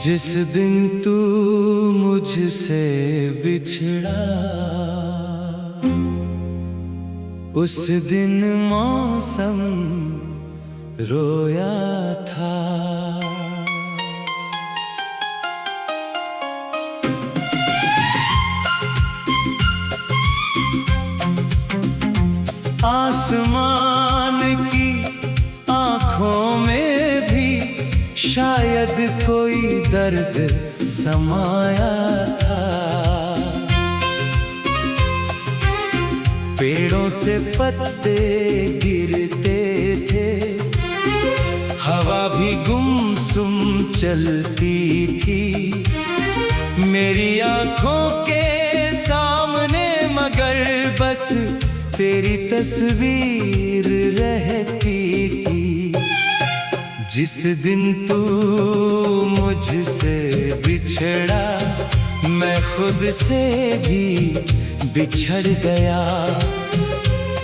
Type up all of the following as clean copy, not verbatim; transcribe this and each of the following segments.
जिस दिन तू मुझसे बिछड़ा, उस दिन मौसम रोया था। आसमान की आँखों में भी शायद कोई दर्द समाया था। पेड़ों से पत्ते गिरते थे, हवा भी गुमसुम चलती थी मेरी आँखों के सामने, मगर बस तेरी तस्वीर रहती थी। जिस दिन तू मुझसे बिछड़ा, मैं खुद से भी बिछड़ गया।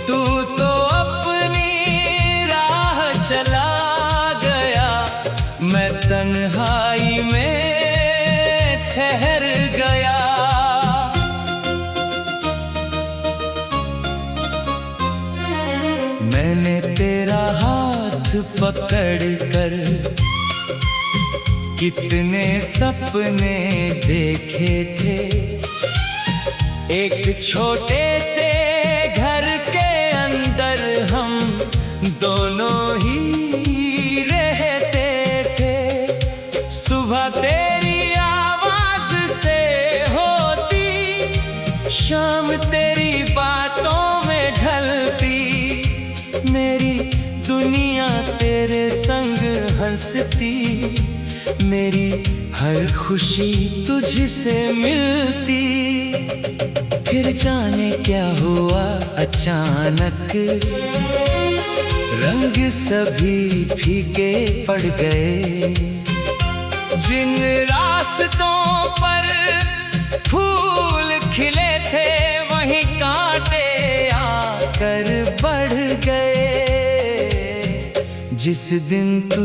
तू तो अपनी राह चला गया, मैं तन्हाई में ठहर गया। मैंने तेरा हाथ पकड़कर कितने सपने देखे थे। एक छोटे से घर के अंदर हम दोनों ही रहते थे। सुबह तेरी आवाज से होती, शाम तेरी बातों में ढलती, मेरी दुनिया तेरे संग हंसती, मेरी हर खुशी तुझसे मिलती। फिर जाने क्या हुआ अचानक, रंग सभी फीके पड़ गए। जिन रास्तों पर फूल खिले थे, वहीं कांटे आकर बढ़ गए। जिस दिन तू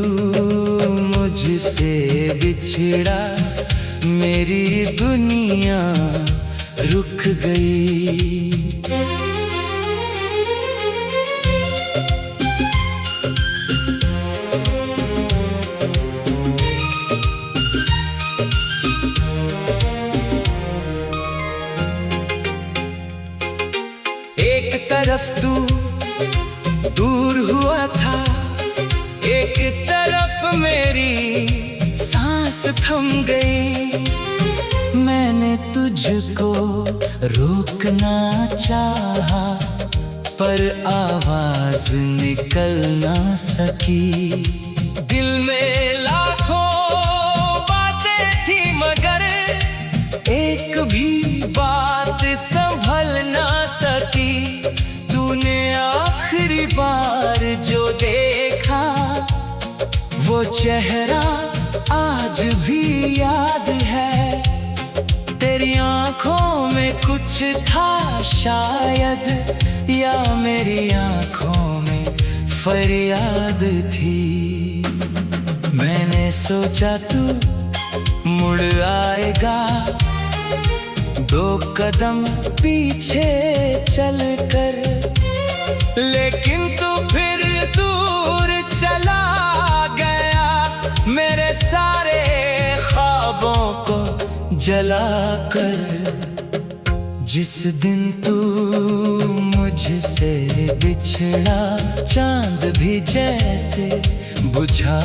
मुझसे बिछड़ा, मेरी दुनिया रुक गई। एक तरफ तू दूर हुआ था, एक तरफ मेरी सांस थम गई। मैंने तुझको रोकना चाहा, पर आवाज निकल ना सकी। दिल में लाखों बातें थी, मगर एक भी बात संभल ना सकी। तूने आखिरी बार जो देखा, वो चेहरा आज भी याद है। तेरी आँखों में कुछ था शायद, या मेरी आँखों में फरियाद थी। मैंने सोचा तू मुड़ आएगा, दो कदम पीछे चल कर, लेकिन तू फिर दूर चला गया, मेरे सारे ख्वाबों को जला कर। जिस दिन तू मुझसे बिछड़ा, चांद भी जैसे बुझा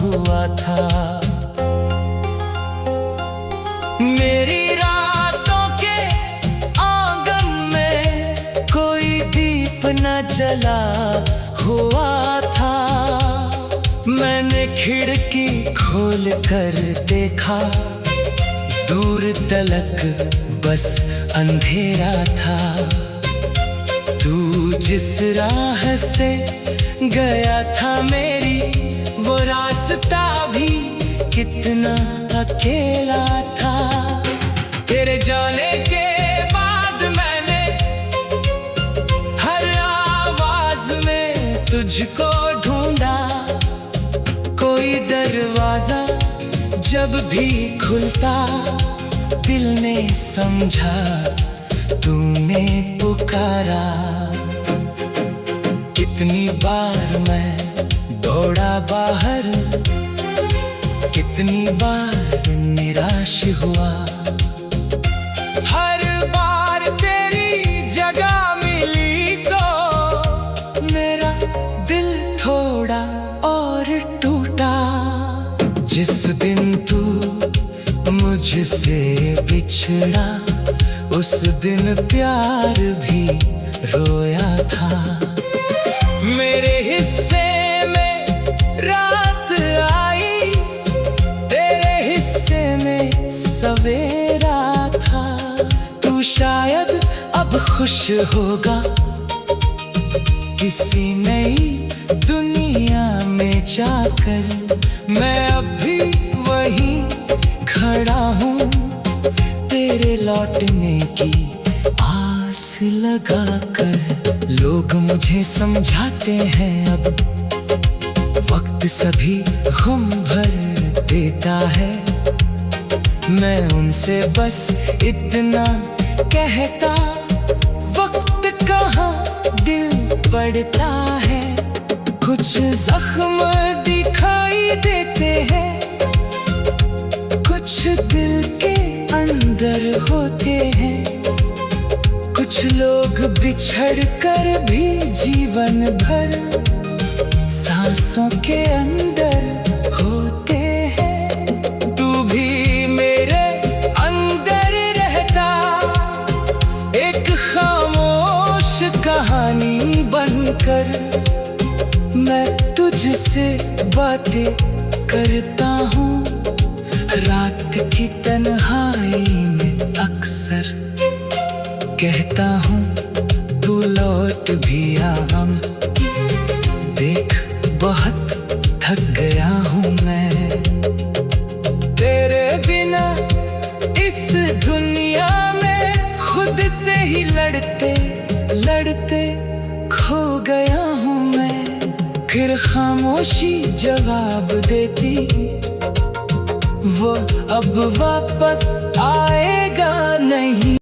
हुआ था। मेरी रातों के आंगन में कोई दीप न जला हुआ था। मैंने खिड़की खोल कर देखा, दूर तलक बस अंधेरा था। तू जिस राह से गया था, मेरी वो रास्ता भी कितना अकेला था। तेरे जाने के बाद मैंने हर आवाज में तुझको ढूंढा, कोई दरवाजा जब जब भी खुलता दिल ने समझा तूने पुकारा। कितनी बार मैं दौड़ा बाहर, कितनी बार निराश हुआ। हर बार तेरी जगह मिली तो मेरा दिल थोड़ा और टूटा। जिस दिन तू मुझसे बिछड़ा उस दिन प्यार भी रोया था। मेरे हिस्से में रात आई, तेरे हिस्से में सवेरा था। तू शायद अब खुश होगा किसी नई दुनिया में जाकर। मैं अब भी वहीं खड़ा हूँ तेरे लौटने की आस लगा कर। लोग मुझे समझाते हैं अब वक्त सभी गम भर देता है। मैं उनसे बस इतना कहता, वक्त कहाँ दिल पड़ता है। कुछ जख्म दिखाई देते हैं, कुछ दिल के अंदर होते हैं। कुछ लोग बिछड़ कर भी जीवन भर सांसों के अंदर होते हैं। तू भी मेरे अंदर रहता, एक खामोश कहानी बनकर। मैं तुझसे बातें करता हूँ रात की तन्हाई में, अक्सर कहता हूँ तू लौट भी आ। देख बहुत थक गया हूँ मैं तेरे बिना इस दुनिया में। खुद से ही लड़ते लड़ते खो गया हूँ मैं। फिर खामोशी जवाब देती, वो अब वापस आएगा नहीं।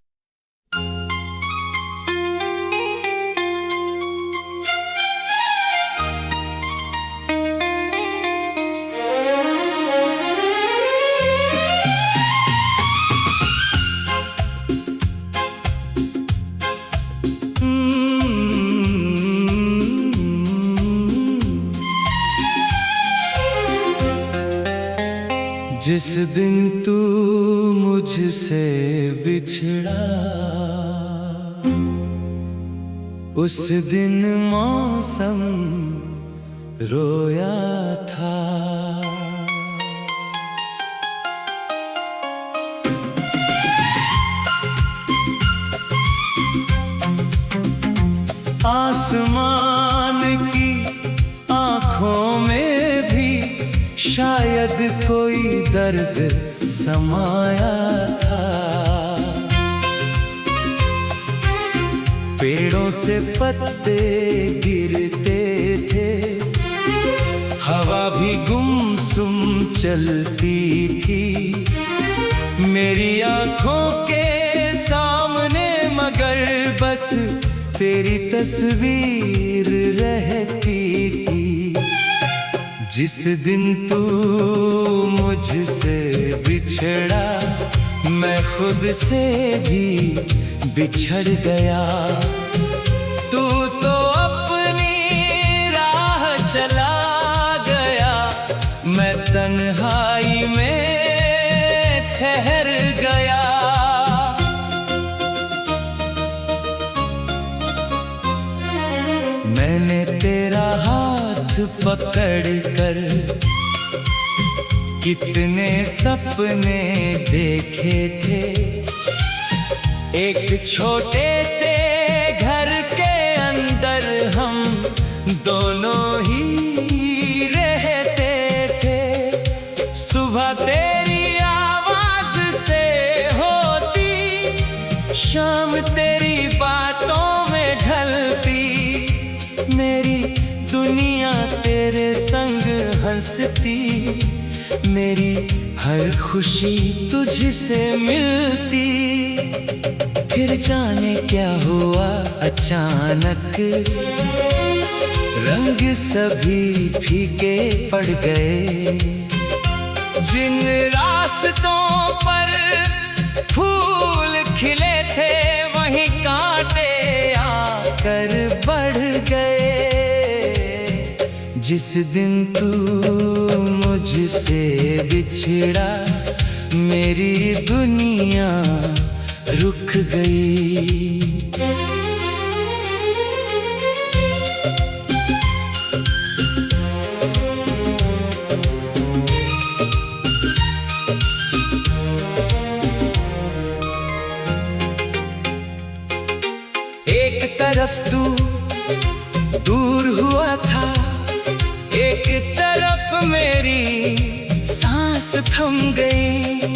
जिस दिन तू मुझसे बिछड़ा उस दिन मौसम रोया था। आसमान की आँखों में भी शायद कोई दर्द समाया था। पेड़ों से पत्ते गिरते थे, हवा भी गुमसुम चलती थी मेरी आँखों के सामने। मगर बस तेरी तस्वीर रहती थी। जिस दिन तू मुझसे बिछड़ा मैं खुद से भी बिछड़ गया। तू तो अपनी राह चला गया, मैं तन्हाई में ठहर गया। मैंने तेरा हाथ पकड़कर कितने सपने देखे थे। एक छोटे से घर के अंदर हम दोनों ही रहते थे। सुबह तेरी आवाज से होती, शाम तेरी बातों में ढलती। मेरी दुनिया तेरे संग हंसती, मेरी हर खुशी तुझसे मिलती। फिर जाने क्या हुआ अचानक, रंग सभी फीके पड़ गए। जिन रास्तों पर फूल खिले थे वहीं कांटे आकर बढ़ गए। जिस दिन तू मुझसे बिछड़ा मेरी दुनिया रुक गई। एक तरफ तू दूर हुआ था, एक तरफ मेरी सांस थम गई।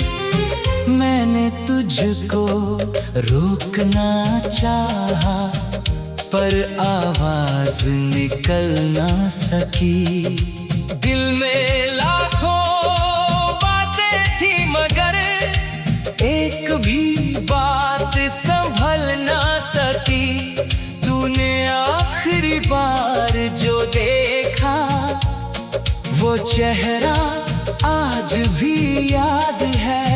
मैंने तुझको रोकना चाहा पर आवाज निकल ना सकी। दिल में लाखों बातें थी मगर एक भी बात संभल ना सकी। तूने आखिरी बार जो देखा वो चेहरा आज भी याद है।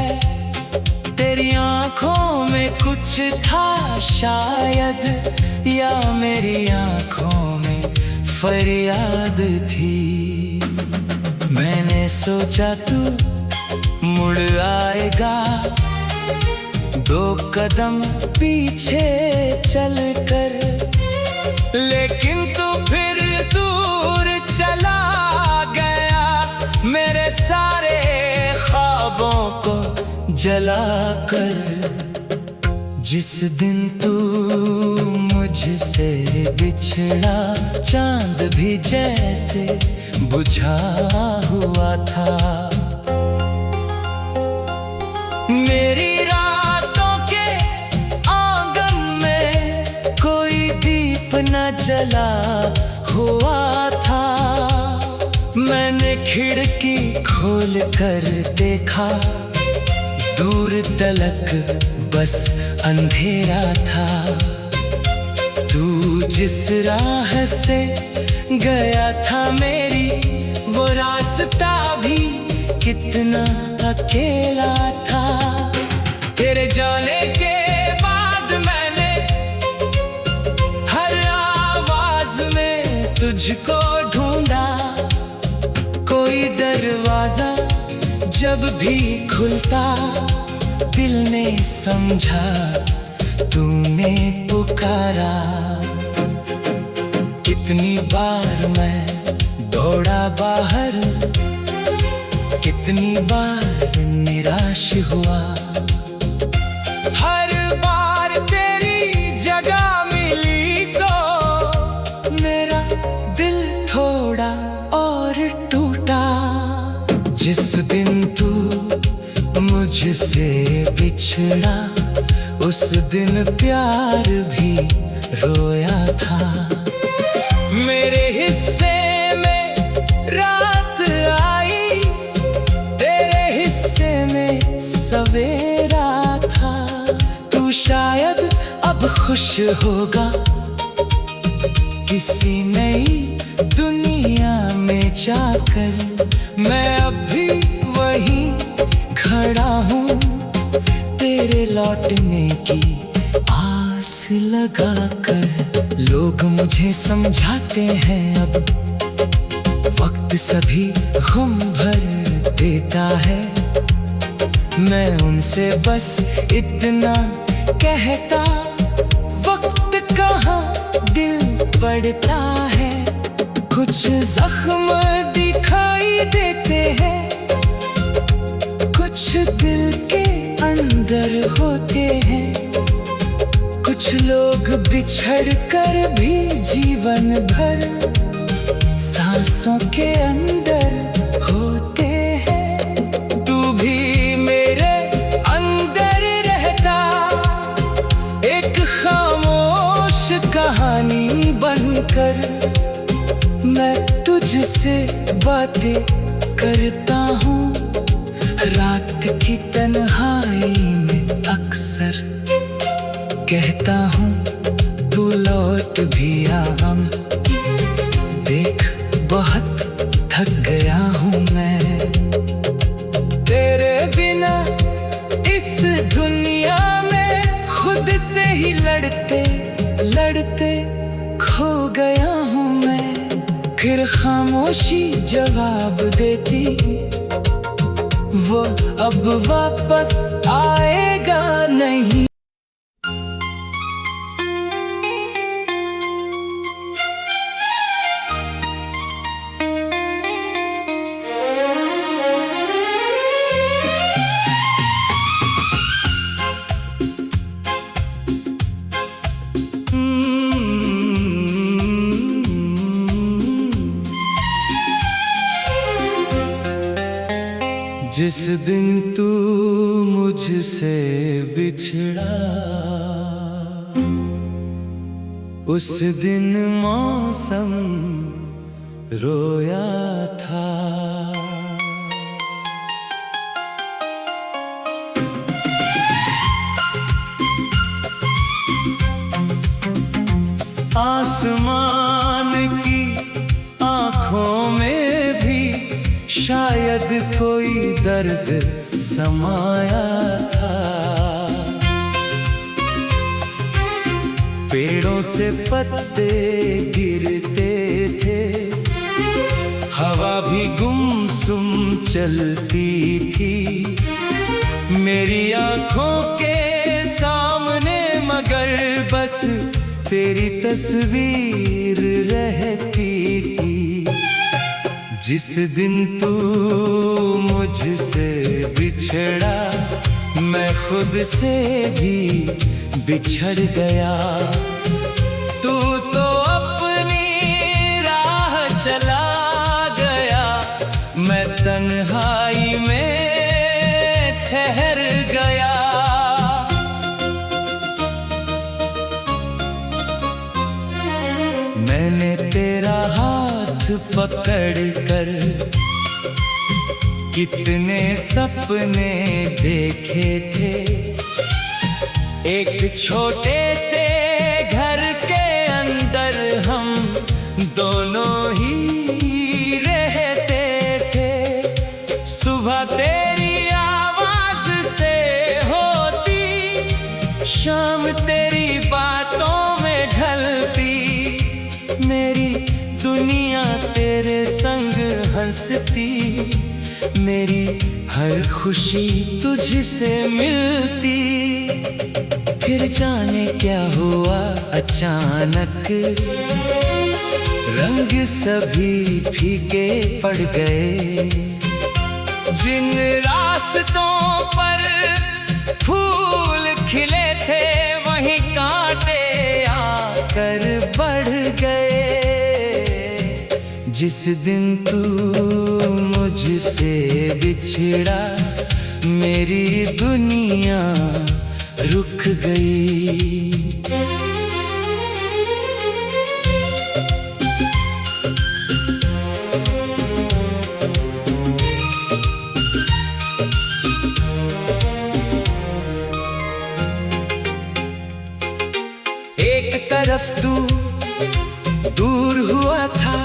तेरी आंखों में कुछ था शायद, या मेरी आंखों में फरियाद थी। मैंने सोचा तू मुड़ आएगा, दो कदम पीछे चलकर, लेकिन तू फिर दूर चला गया। मेरे सारे ख्वाबों को जलाकर। जिस दिन तू मुझसे बिछड़ा चांद भी जैसे बुझा हुआ था। मेरी रातों के आंगन में कोई दीप न जला हुआ था। मैंने खिड़की खोल कर देखा, दूर तलक बस अंधेरा था। तू जिस राह से गया था मेरी वो रास्ता भी कितना अकेला था। तेरे जाने के बाद मैंने हर आवाज में तुझको ढूंढा। कोई दरवाजा जब भी खुलता दिल ने समझा तूने पुकारा। कितनी बार मैं दौड़ा बाहर, कितनी बार निराश हुआ। हर बार तेरी जगह मिली तो मेरा दिल थोड़ा और टूटा। जिस दिन तू मुझसे बिछड़ा उस दिन प्यार भी रोया था। मेरे हिस्से में रात आई, तेरे हिस्से में सवेरा था। तू शायद अब खुश होगा किसी नई दुनिया में जाकर। मैं अब भी वहीं खड़ा हूँ तेरे लौटने की आस लगा कर। लोग मुझे समझाते हैं अब वक्त सभी गम भर देता है। मैं उनसे बस इतना कहता, वक्त कहाँ दिल पड़ता है। कुछ जख्म दिखाई देते हैं, कुछ दिल के अंदर होते हैं। कुछ लोग बिछड़ कर भी जीवन भर सांसों के अंदर होते हैं। तू भी मेरे अंदर रहता, एक खामोश कहानी बनकर। मैं तुझसे बातें करता हूँ रात की तन्हाई में अक्सर कहता हूँ तू लौट भी आ हम। देख बहुत थक गया हूँ मैं तेरे बिना इस दुनिया में, खुद से ही लड़ते लड़ते खो गया हूँ मैं। फिर खामोशी जवाब देती, वो अब वापस आएगा नहीं। जिस दिन तू मुझसे बिछड़ा, उस दिन मौसम रोया था। आसमान की आँखों में भी शायद कोई दर्द समाया था। पेड़ों से पत्ते गिरते थे, हवा भी गुमसुम चलती थी मेरी आँखों के सामने, मगर बस तेरी तस्वीर रहती थी। जिस दिन तू मुझसे बिछड़ा, मैं खुद से भी बिछड़ गया। तू तो अपनी राह चला गया, मैं तन्हाई में ठहर गया। मैंने तेरा हाथ पकड़कर कितने सपने देखे थे। एक छोटे से घर के अंदर हम दोनों ही रहते थे। सुबह तेरी आवाज से होती, शाम तेरी बातों में ढलती, मेरी दुनिया तेरे संग हंसती, मेरी हर खुशी तुझसे मिलती। फिर जाने क्या हुआ अचानक, रंग सभी फीके पड़ गए। जिन रास्तों पर फूल खिले थे, वहीं कांटे आकर बढ़ गए। जिस दिन तू मुझसे बिछड़ा, मेरी दुनिया रुक गई। एक तरफ तू दूर हुआ था,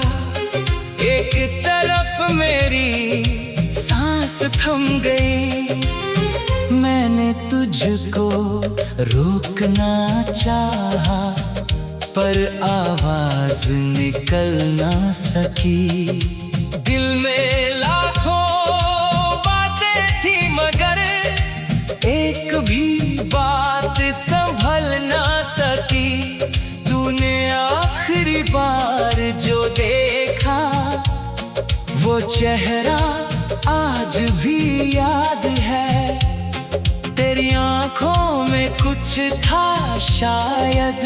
एक तरफ मेरी सांस थम गई। मैंने तुझको रोकना चाहा, पर आवाज निकल ना सकी। दिल में लाखों बातें थी, मगर एक भी बात संभल ना सकी। तूने आखिरी बार जो देखा, वो चेहरा आज भी याद है। तेरी आँखों में कुछ था शायद,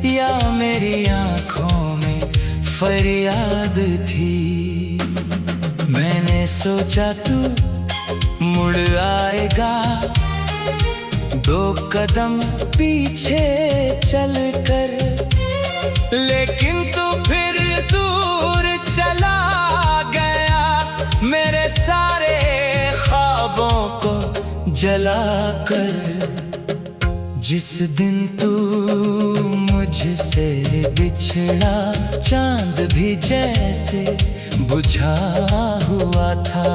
या मेरी आँखों में फरियाद थी। मैंने सोचा तू मुड़ आएगा, दो कदम पीछे चलकर, लेकिन तू फिर दूर चला गया। मेरे सारे ख्वाबों को जलाकर। जिस दिन तू मुझसे बिछड़ा, चांद भी जैसे बुझा हुआ था।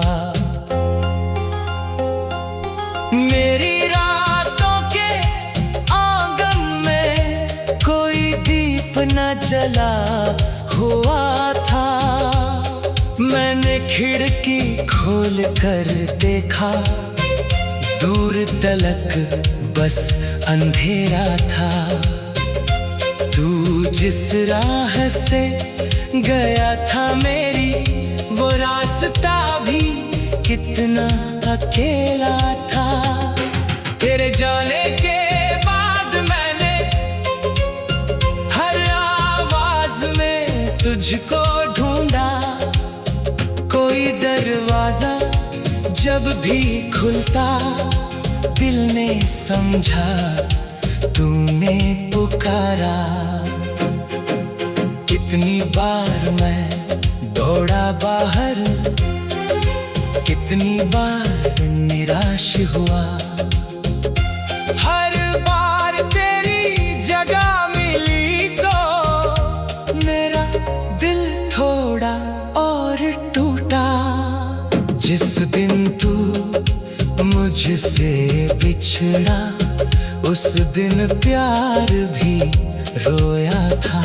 मेरी रातों के आंगन में कोई दीप न जला हुआ था। मैंने खिड़की खोल कर देखा, दूर तलक बस अंधेरा था। तू जिस राह से गया था, मेरी वो रास्ता भी कितना अकेला था। तेरे जाने के बाद मैंने हर आवाज में तुझको ढूंढा। कोई दरवाजा जब भी खुलता, दिल ने समझा तूने पुकारा। कितनी बार मैं दौड़ा बाहर, कितनी बार निराश हुआ। हर बार तेरी जगह मिली तो मेरा दिल थोड़ा और टूटा। जिस दिन तू मुझसे बिछड़ा, उस दिन प्यार भी रोया था।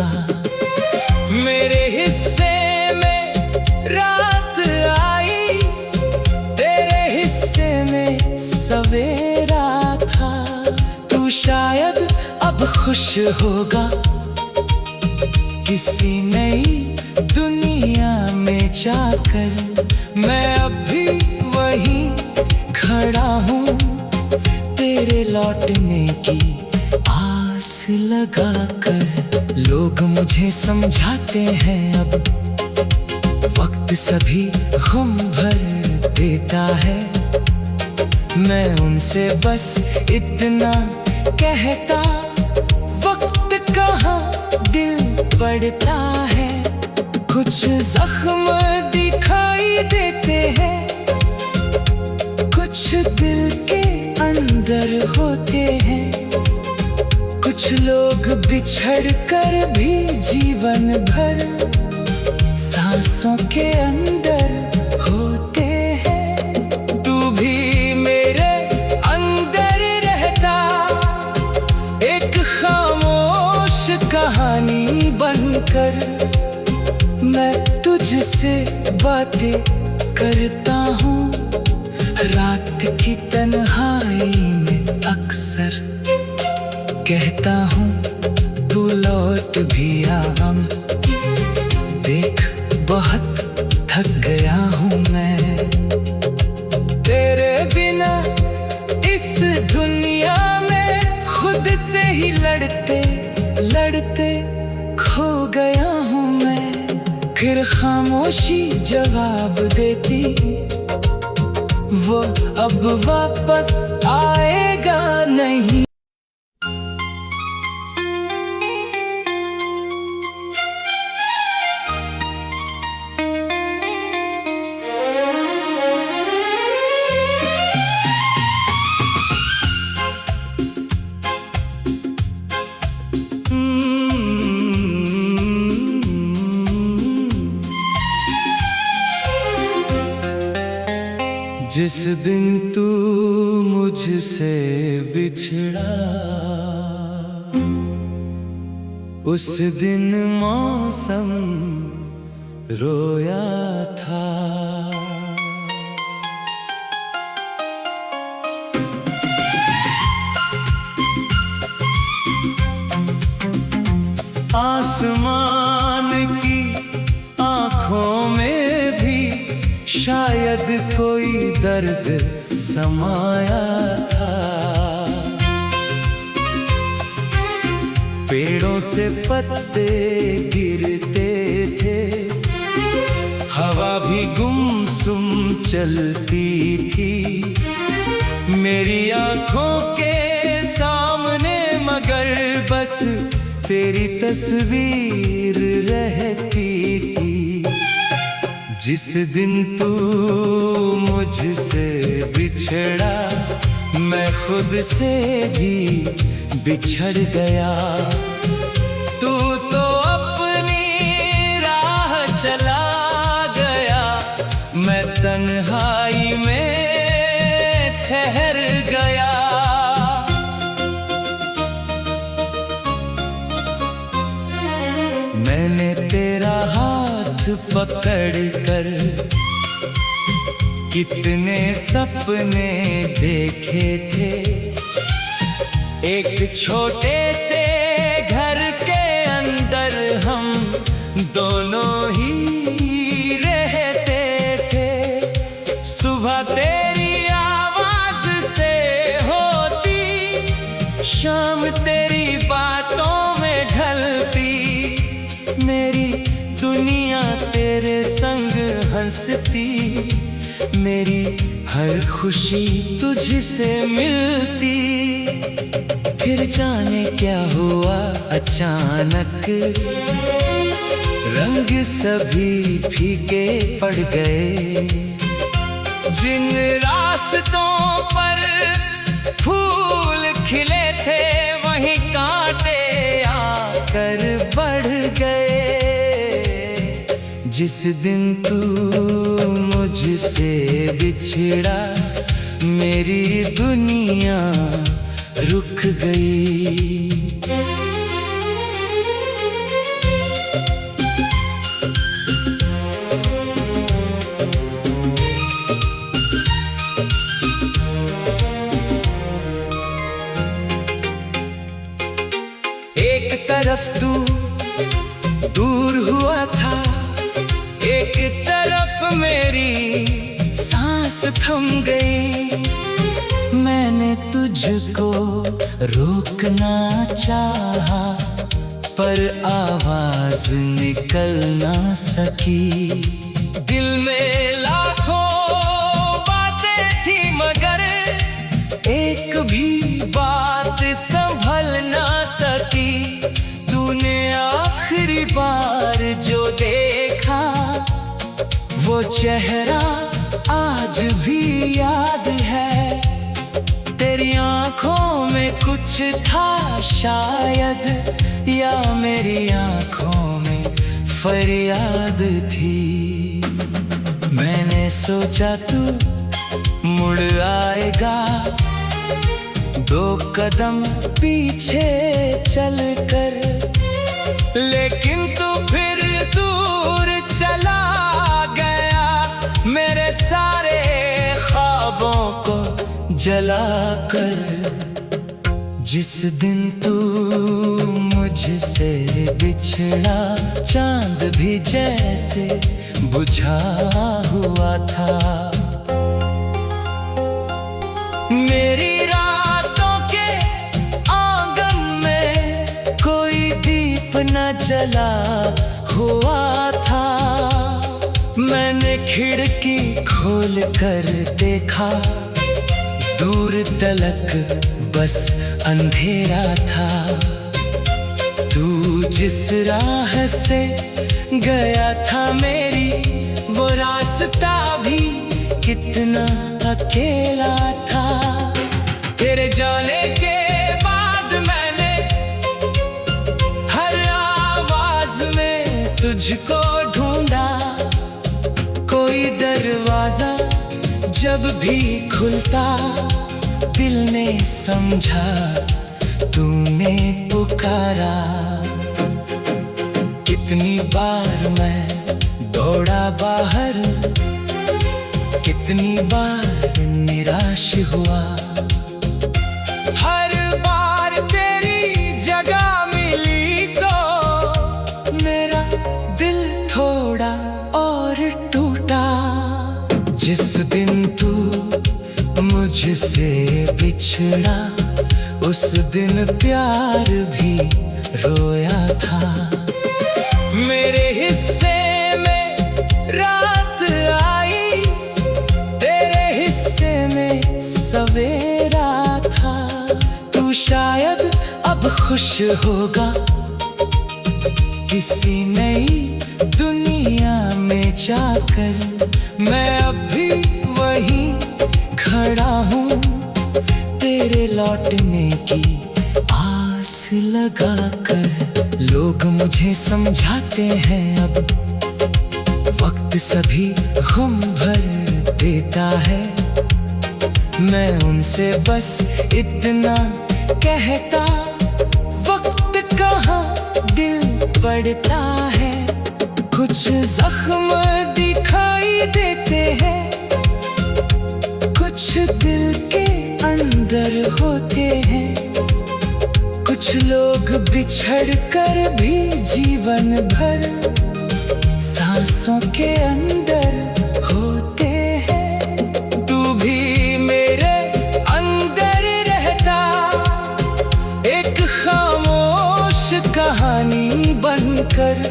मेरे हिस्से में रात आई, तेरे हिस्से में सवेरा था। तू शायद अब खुश होगा किसी नई दुनिया में जाकर। मैं अब भी वहीं खड़ा हूँ, तेरे लौटने की आस लगा कर। लोग मुझे समझाते हैं अब वक्त सभी गम भर देता है। मैं उनसे बस इतना कहता, वक्त कहाँ दिल पड़ता है। कुछ जख्म दिखाई देते हैं, कुछ दिल के अंदर होते हैं। कुछ लोग बिछड़ कर भी जीवन भर सांसों के अंदर होते हैं। तू भी मेरे अंदर रहता, एक खामोश कहानी बनकर। मैं तुझसे बातें करता हूँ रात की तन्हाई में, अक्सर कहता हूँ तू लौट भी आ। देख बहुत थक गया हूँ मैं तेरे बिना इस दुनिया में। खुद से ही लड़ते लड़ते खो गया हूँ मैं। फिर खामोशी जवाब देती, वो अब वापस आएगा नहीं। जिस दिन तू मुझसे बिछड़ा, उस दिन मौसम रोया था। आसमान की आँखों में भी शायद कोई दर्द समाया था। पेड़ों से पत्ते गिरते थे, हवा भी गुमसुम चलती थी मेरी आँखों के सामने। मगर बस तेरी तस्वीर रहती थी। जिस दिन तू मुझसे बिछड़ा, मैं खुद से भी बिछड़ गया। तू तो अपनी राह चला गया, मैं तन्हाई में ठहर गया। मैंने तेरा हाथ पकड़कर कितने सपने देखे थे। एक छोटे से घर के अंदर हम दोनों ही रहते थे। सुबह तेरी आवाज से होती, शाम तेरी बातों में ढलती। मेरी दुनिया तेरे संग हंसती, मेरी हर खुशी तुझसे मिलती। फिर जाने क्या हुआ अचानक, रंग सभी फीके पड़ गए। जिन रास्तों पर फूल खिले थे, वहीं कांटे आकर बढ़ गए। जिस दिन तू मुझसे बिछड़ा, मेरी दुनिया रुक गई। एक तरफ तू दूर हुआ था, एक तरफ मेरी सांस थम गई। मैंने तुझको रोकना चाहा, पर आवाज निकल ना सकी। दिल में लाखों बातें थी, मगर एक भी बात संभल ना सकी। तूने आखिरी बार जो देखा, वो चेहरा आज भी याद है। तेरी आंखों में कुछ था शायद, या मेरी आंखों में फरियाद थी। मैंने सोचा तू मुड़ आएगा, दो कदम पीछे चल कर, लेकिन तू फिर दूर चला गया। मेरे सारे ख्वाबों को जला कर। जिस दिन तू मुझसे बिछड़ा, चांद भी जैसे बुझा हुआ था। मेरी रातों के आंगन में कोई दीप न जला हुआ था। मैंने खिड़की खोल कर देखा, दूर तलक बस अंधेरा था। तू जिस राह से गया था, मेरी वो रास्ता भी कितना अकेला था। तेरे जाने के बाद मैंने हर आवाज में तुझको ढूंढा। कोई दरवाजा जब भी खुलता, दिल ने समझा तूने पुकारा। कितनी बार मैं दौड़ा बाहर, कितनी बार निराश हुआ। हर बार तेरी जगह मिली तो मेरा दिल थोड़ा और टूटा। जिस दिन तू मुझसे बिछड़ा, उस दिन प्यार भी रोया था। मेरे हिस्से में रात आई, तेरे हिस्से में सवेरा था। तू शायद अब खुश होगा किसी नई दुनिया में जाकर। मैं अब भी वहीं खड़ा हूँ, तेरे लौटने की आस लगा कर। लोग मुझे समझाते हैं अब वक्त सभी गम भर देता है। मैं उनसे बस इतना कहता, वक्त कहाँ दिल पड़ता है। कुछ जख्म दिखाई देते हैं, कुछ दिल के अंदर होते हैं। कुछ लोग बिछड़ कर भी जीवन भर सांसों के अंदर होते हैं। तू भी मेरे अंदर रहता, एक खामोश कहानी बनकर।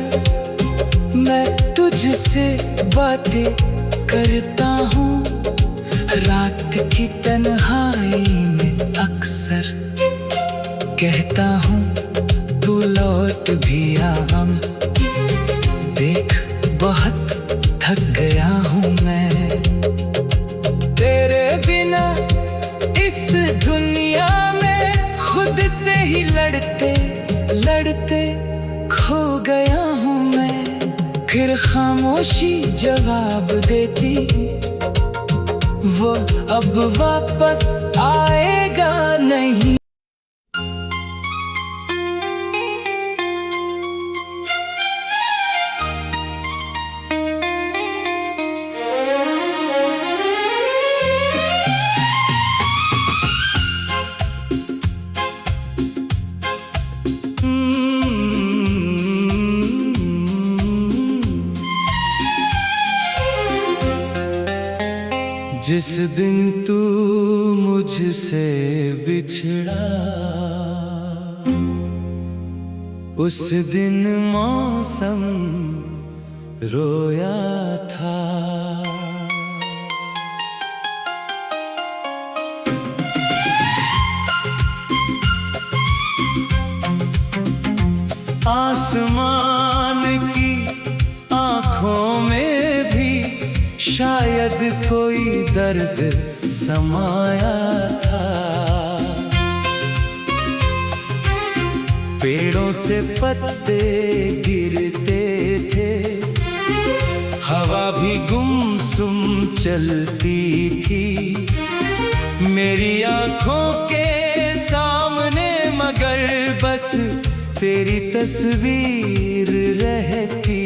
मैं तुझसे बातें करता हूँ रात की तन्हाई में, अक्सर कहता हूँ तू लौट भी आ। देख बहुत थक गया हूँ मैं तेरे बिना इस दुनिया में। खुद से ही लड़ते लड़ते खो गया हूँ मैं। फिर खामोशी जवाब देती, वो अब वापस आएगा नहीं। जिस दिन तू मुझसे बिछड़ा, उस दिन मौसम रोया था। आसमान की आँखों में भी शायद कोई दर्द समाया था। पेड़ों से पत्ते गिरते थे, हवा भी गुमसुम चलती थी मेरी आँखों के सामने। मगर बस तेरी तस्वीर रहती